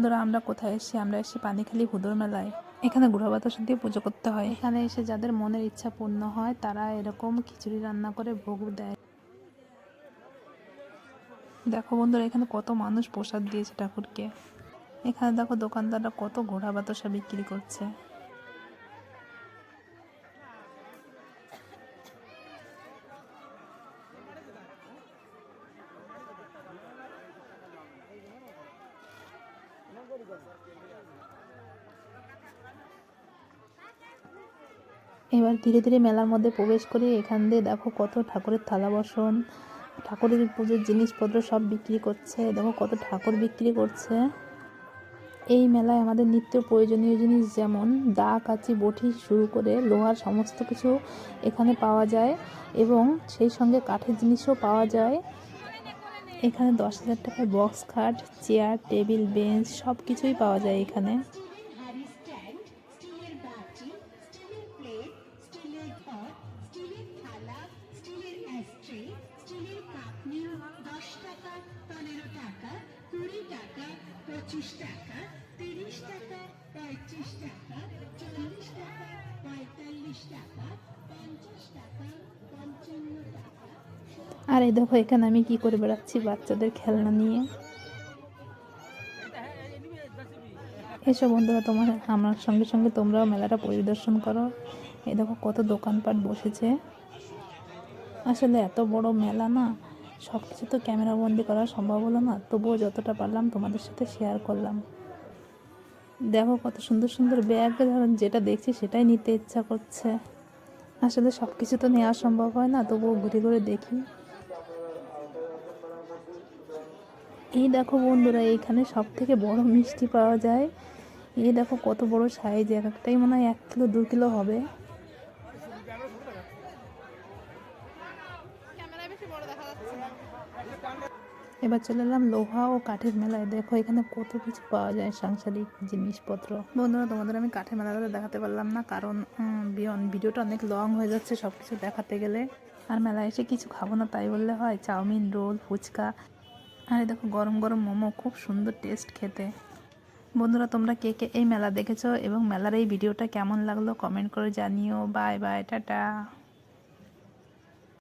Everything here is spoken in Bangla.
বন্ধুরা, আমরা কোথায় এসেছি? আমরা এসেছি পানিখালি হুদুর মেলায়। এখানে গুড়া বাতাসা দিয়ে পুজো করতে হয়। এখানে এসে যাদের মনের ইচ্ছা পূর্ণ হয় তারা এরকম খিচুড়ি রান্না করে ভোগ দেয়। দেখো বন্ধুরা, এখানে কত মানুষ প্রসাদ দিয়েছে ঠাকুরকে। এখানে দেখো দোকানদাররা কত ঘোড়া বাতাসা বিক্রি করছে। এবার ধীরে ধীরে মেলার মধ্যে প্রবেশ করে এখান দিয়ে দেখো কত ঠাকুরের থালা বাসন, ঠাকুরের পুজোর জিনিসপত্র সব বিক্রি করছে। দেখো কত ঠাকুর বিক্রি করছে। এই মেলায় আমাদের নিত্য প্রয়োজনীয় জিনিস যেমন দা, কাঁচি, বটি শুরু করে লোহার সমস্ত কিছু এখানে পাওয়া যায় এবং সেই সঙ্গে কাঠের জিনিসও পাওয়া যায়। এখানে 10,000 টাকায় বক্স খাট, চেয়ার, টেবিল, বেঞ্চ সব কিছুই পাওয়া যায় এখানে। আর এই দেখো এখানে আমি কি করে বেড়াচ্ছি বাচ্চাদের খেলনা নিয়ে। এসব বন্ধুরা, আমার সঙ্গে সঙ্গে তোমরাও মেলাটা পরিদর্শন করো। এই দেখো কত দোকানপাট বসেছে। আসলে এত বড় মেলা না, সব কিছু তো ক্যামেরা বন্দি করা সম্ভব হলো না, তবুও যতটা পারলাম তোমাদের সাথে শেয়ার করলাম। দেখো কত সুন্দর সুন্দর ব্যাগ, যেটা দেখছি সেটাই নিতে ইচ্ছা করছে। আসলে সব কিছু তো নেওয়া সম্ভব হয় না, তবুও ঘুরে ঘুরে দেখি। এই দেখো বন্ধুরা, এইখানে সব থেকে বড় মিষ্টি পাওয়া যায়। এই দেখো কত বড় সাইজ, এক একটাই মনে হয় 1 কিলো 2 কিলো হবে। এবার চলে এলাম লোহা ও কাঠের মেলায়। দেখো এখানে কত কিছু পাওয়া যায়, সাংসারিক জিনিসপত্র। বন্ধুরা, তোমাদের আমি কাঠের মেলাটা দেখাতে পারলাম না, কারণ ভিডিওটা অনেক লং হয়ে যাচ্ছে সব কিছু দেখাতে গেলে। আর মেলায় এসে কিছু খাবো না তাই বললে হয়? চাউমিন, রোল, ফুচকা, আর এই দেখো গরম গরম মোমো, খুব সুন্দর টেস্ট খেতে। বন্ধুরা, তোমরা কে কে এই মেলা দেখেছো এবং মেলার এই ভিডিওটা কেমন লাগলো কমেন্ট করে জানিও। Bye bye, tata.